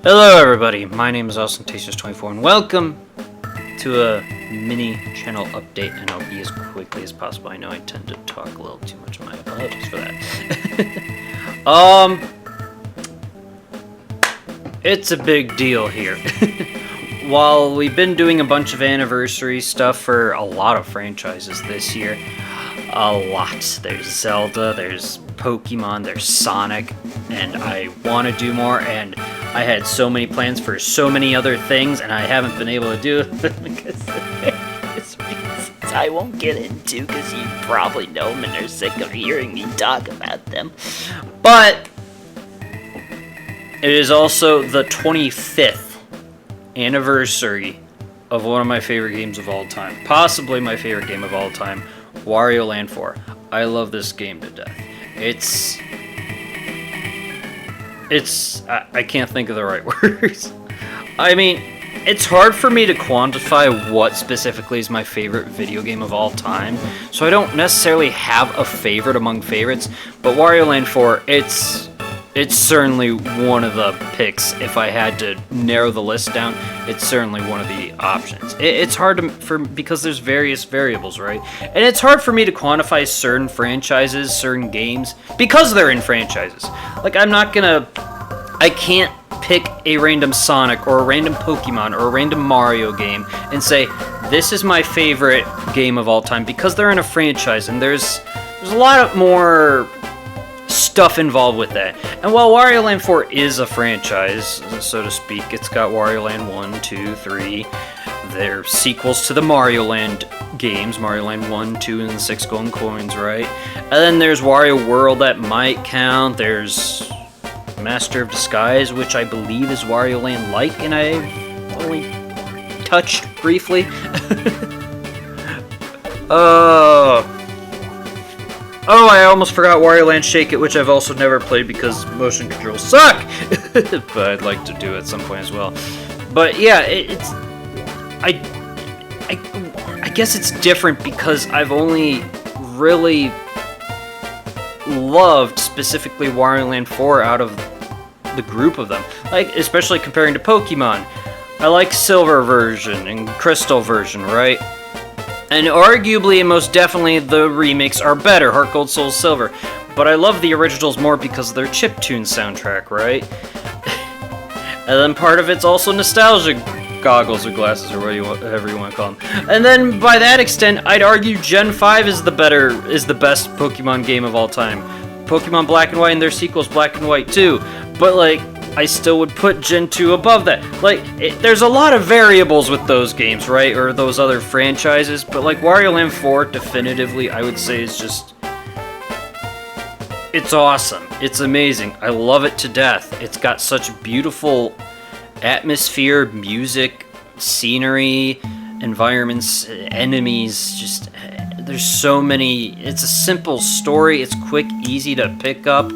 Hello everybody, my name is Ostentatious24 and welcome to a mini channel update, and I'll be as quickly as possible. I know I tend to talk a little too much, my apologies for that. It's a big deal here. While we've been doing a bunch of anniversary stuff for a lot of franchises this year, a lot. There's Zelda, there's Pokemon, there's Sonic, and I want to do more, and I had so many plans for so many other things, and I haven't been able to do it because of various reasons I won't get into, because you probably know them and they're sick of hearing me talk about them. But it is also the 25th anniversary of one of my favorite games of all time. Possibly my favorite game of all time, Wario Land 4. I love this game to death. I can't think of the right words. I mean, it's hard for me to quantify what specifically is my favorite video game of all time, so I don't necessarily have a favorite among favorites, but Wario Land 4, it's certainly one of the picks. If I had to narrow the list down, it's certainly one of the options. It's hard because there's various variables, right? And it's hard for me to quantify certain franchises, certain games, because they're in franchises. Like, I can't pick a random Sonic or a random Pokemon or a random Mario game and say, this is my favorite game of all time, because they're in a franchise, and there's a lot more stuff involved with that. And while Wario Land 4 is a franchise, so to speak, it's got Wario Land 1, 2, 3. They're sequels to the Mario Land games, Mario Land 1, 2, and 6 Golden Coins, right? And then there's Wario World that might count. There's Master of Disguise, which I believe is Wario Land-like, and I've only touched briefly. Oh, I almost forgot Wario Land Shake It, which I've also never played because motion controls suck! But I'd like to do it at some point as well. But yeah, I guess it's different because I've only really loved specifically Wario Land 4 out of the group of them. Like, especially comparing to Pokemon. I like Silver version and Crystal version, right? And arguably and most definitely the remakes are better, Heart Gold, Soul Silver. But I love the originals more because of their chiptune soundtrack, right? And then part of it's also nostalgia goggles or glasses or whatever you want to call them. And then by that extent, I'd argue Gen 5 is the best Pokemon game of all time. Pokemon Black and White and their sequels, Black and White 2. But like, I still would put Gen 2 above that. Like, there's a lot of variables with those games, right? Or those other franchises. But like Wario Land 4, definitively, I would say is just... it's awesome. It's amazing. I love it to death. It's got such beautiful atmosphere, music, scenery, environments, enemies, just... there's so many... it's a simple story. It's quick, easy to pick up.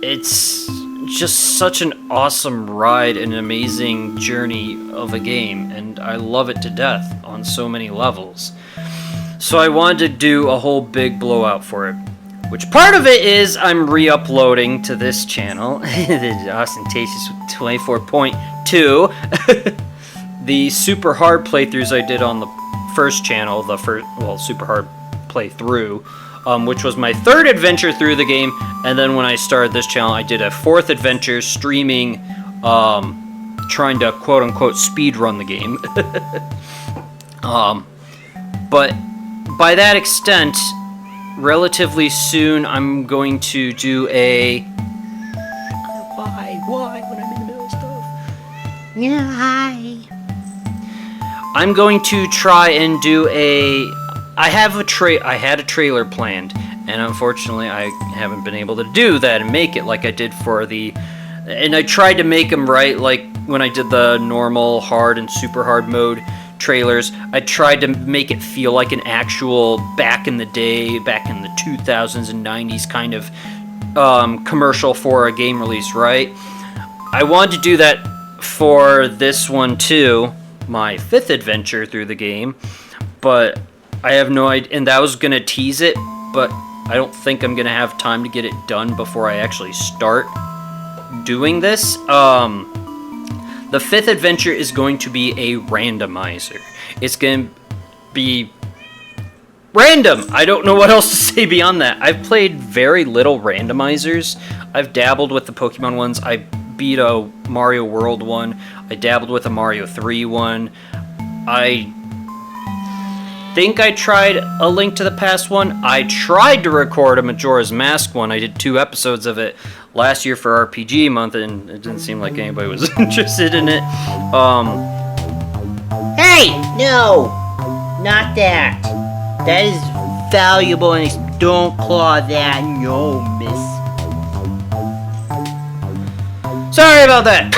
It's just such an awesome ride and an amazing journey of a game, and I love it to death on so many levels. So I wanted to do a whole big blowout for it, which part of it is I'm re-uploading to this channel, the Ostentatious 24.2, the super hard playthroughs I did on the first channel, super hard playthrough, which was my third adventure through the game, and then when I started this channel, I did a fourth adventure streaming, trying to quote-unquote speedrun the game. But by that extent, relatively soon, I'm going to do a... Why when I'm in the middle of stuff? Yeah, hi. I'm going to try and do a... I had a trailer planned, and unfortunately I haven't been able to do that and make it like I did for the... and I tried to make them right, like when I did the normal, hard, and super hard mode trailers. I tried to make it feel like an actual back in the day, back in the 2000s and 90s kind of commercial for a game release, right? I wanted to do that for this one too, my fifth adventure through the game, but I have no idea, and that was going to tease it, but I don't think I'm going to have time to get it done before I actually start doing this. The 5th adventure is going to be a randomizer. It's going to be random. I don't know what else to say beyond that. I've played very little randomizers. I've dabbled with the Pokemon ones. I beat a Mario World one. I dabbled with a Mario 3 one. I think I tried a Link to the Past one. I tried to record a Majora's Mask one. I did 2 episodes of it last year for RPG month, and it didn't seem like anybody was interested in it. Hey! No! Not that. That is valuable, and don't claw that. No, miss. Sorry about that.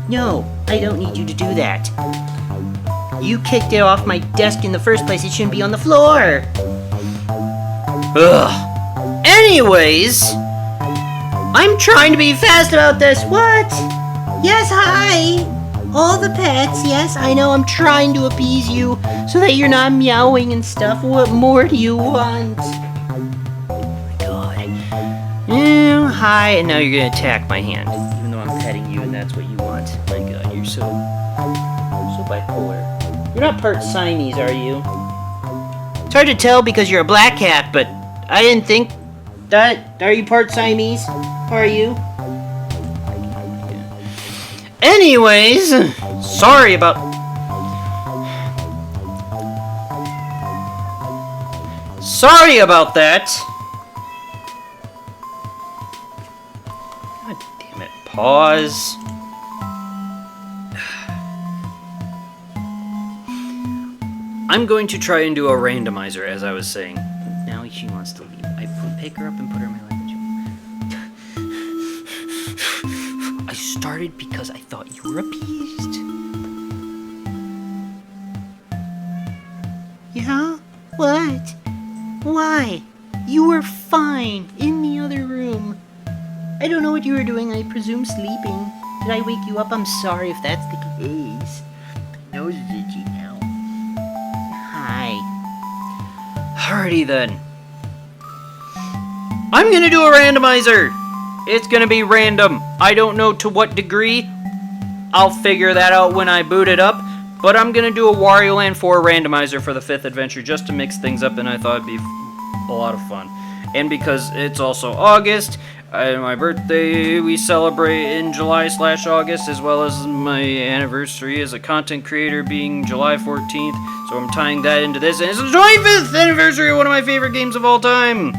No, I don't need you to do that. You kicked it off my desk in the first place. It shouldn't be on the floor. Ugh. Anyways, I'm trying to be fast about this. What? Yes, hi. All the pets. Yes, I know. I'm trying to appease you so that you're not meowing and stuff. What more do you want? Oh my god. Hi, and now you're gonna attack my hand, even though I'm petting you, and that's what you want. My god, you're so bipolar. You're not part Siamese, are you? It's hard to tell because you're a black cat, but I didn't think that. Are you part Siamese? Are you? anyways, sorry about that. God damn it. Pause. I'm going to try and do a randomizer, as I was saying. Now she wants to leave. I pick her up and put her in my luggage. I started because I thought you were appeased. Yeah? What? Why? You were fine in the other room. I don't know what you were doing. I presume sleeping. Did I wake you up? I'm sorry if that's the case. My nose is itchy now. Hi. Alrighty then. I'm gonna do a randomizer. It's gonna be random. I don't know to what degree. I'll figure that out when I boot it up. But I'm gonna do a Wario Land 4 randomizer for the 5th adventure just to mix things up, and I thought it'd be a lot of fun. And because it's also August, my birthday we celebrate in July/August, as well as my anniversary as a content creator being July 14th. So I'm tying that into this, and it's the 25th anniversary of one of my favorite games of all time.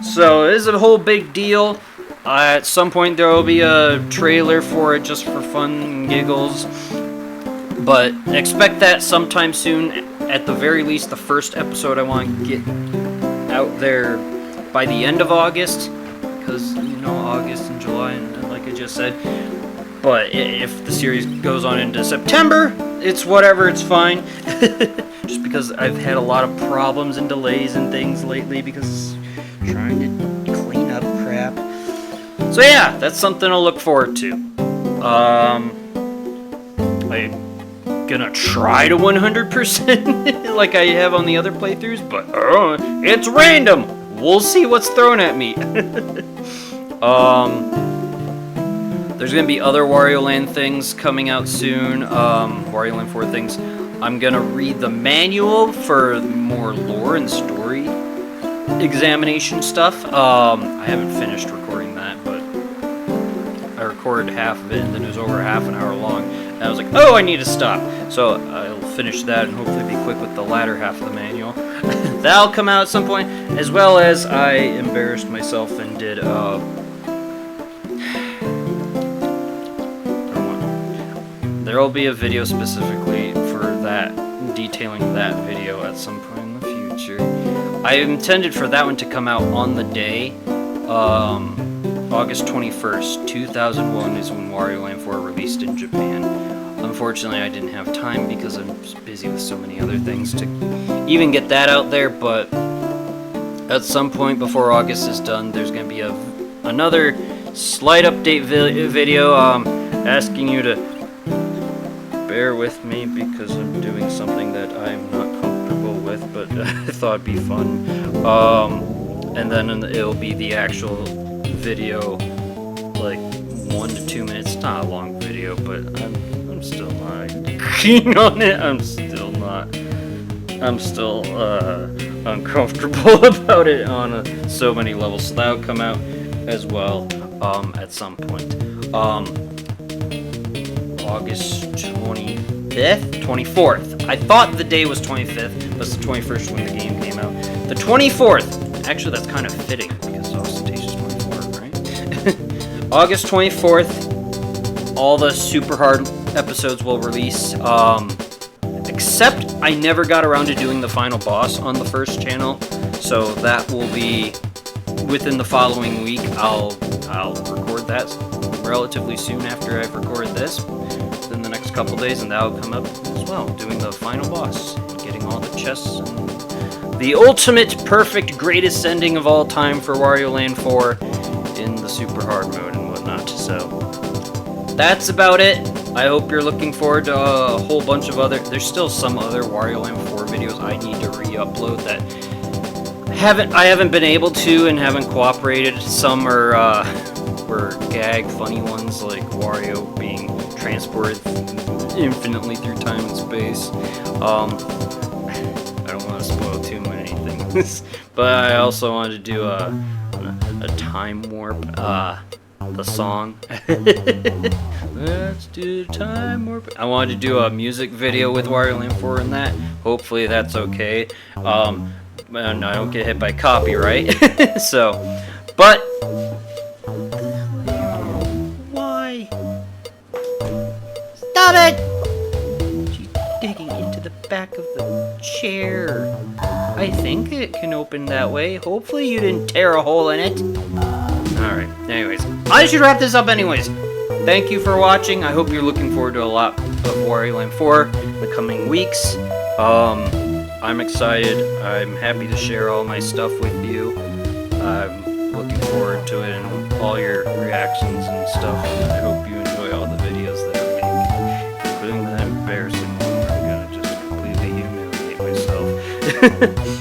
So this is a whole big deal. At some point there will be a trailer for it just for fun and giggles. But expect that sometime soon. At the very least, the first episode I want to get out there by the end of August. Because, you know, August and July, and like I just said. But if the series goes on into September, it's whatever, it's fine. Just because I've had a lot of problems and delays and things lately because trying to clean up crap. So yeah, that's something to look forward to. I'm gonna try to 100% like I have on the other playthroughs, but it's random. We'll see what's thrown at me. There's gonna be other Wario Land things coming out soon. Wario Land 4 things. I'm gonna read the manual for more lore and story examination stuff. I haven't finished recording that, but I recorded half of it and then it was over half an hour long. And I was like, oh, I need to stop. So I'll finish that and hopefully be quick with the latter half of the manual. That'll come out at some point, as well as I embarrassed myself and did there'll be a video specifically for that, detailing that video at some point in the future. I intended for that one to come out on the day, August 21st, 2001 is when Wario Land 4 released in Japan. Unfortunately, I didn't have time because I'm just busy with so many other things to even get that out there, but at some point before August is done, there's going to be another slight update video asking you to bear with me because I'm doing something that I'm not comfortable with, but I thought it'd be fun. And then it'll be the actual video, like 1 to 2 minutes. It's not a long video. video, but I'm still not keen on it. I'm still uncomfortable about it on so many levels. So that will come out as well at some point. August 25th? 24th. I thought the day was 25th, but it's the 21st when the game came out. The 24th. Actually, that's kind of fitting because Ostentatious 24th, right? August 24th. All the super hard episodes will release. Except I never got around to doing the final boss on the first channel, so that will be within the following week. I'll record that relatively soon after I've recorded this, in the next couple days, and that'll come up as well, doing the final boss, getting all the chests, and the ultimate, perfect, greatest ending of all time for Wario Land 4 in the super hard mode and whatnot. So that's about it. I hope you're looking forward to a whole bunch of other... There's still some other Wario Land 4 videos I need to re-upload that I haven't been able to and haven't cooperated. Some are were gag funny ones, like Wario being transported infinitely through time and space. I don't want to spoil too many things, but I also wanted to do a time warp. The song. Let's do time warp. I wanted to do a music video with Wario Land 4 in that. Hopefully that's okay. And I don't get hit by copyright. So, but why? Stop it! She's digging into the back of the chair. I think it can open that way. Hopefully you didn't tear a hole in it. Alright, anyways, I should wrap this up anyways. Thank you for watching. I hope you're looking forward to a lot of Wario Land 4 in the coming weeks. I'm excited. I'm happy to share all my stuff with you. I'm looking forward to it and all your reactions and stuff. And I hope you enjoy all the videos that I make, including the embarrassing one where I'm gonna just completely humiliate myself.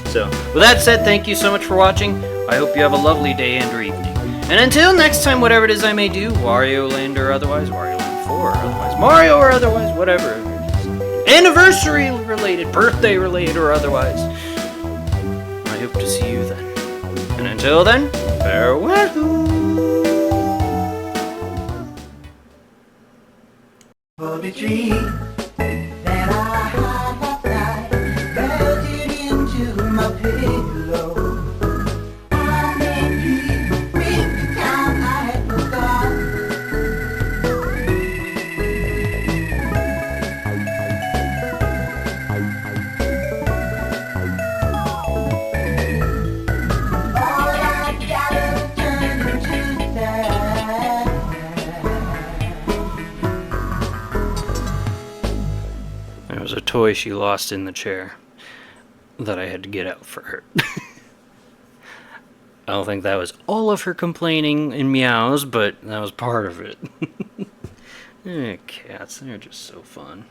So, with that said, thank you so much for watching. I hope you have a lovely day and or evening. And until next time, whatever it is I may do, Wario Land or otherwise, Wario Land 4 or otherwise, Mario or otherwise, whatever it is. Anniversary related, birthday related or otherwise. I hope to see you then. And until then, farewell. For the tree that I melted into my pillow. There was a toy she lost in the chair that I had to get out for her. I don't think that was all of her complaining and meows, but that was part of it. Cats, they're just so fun.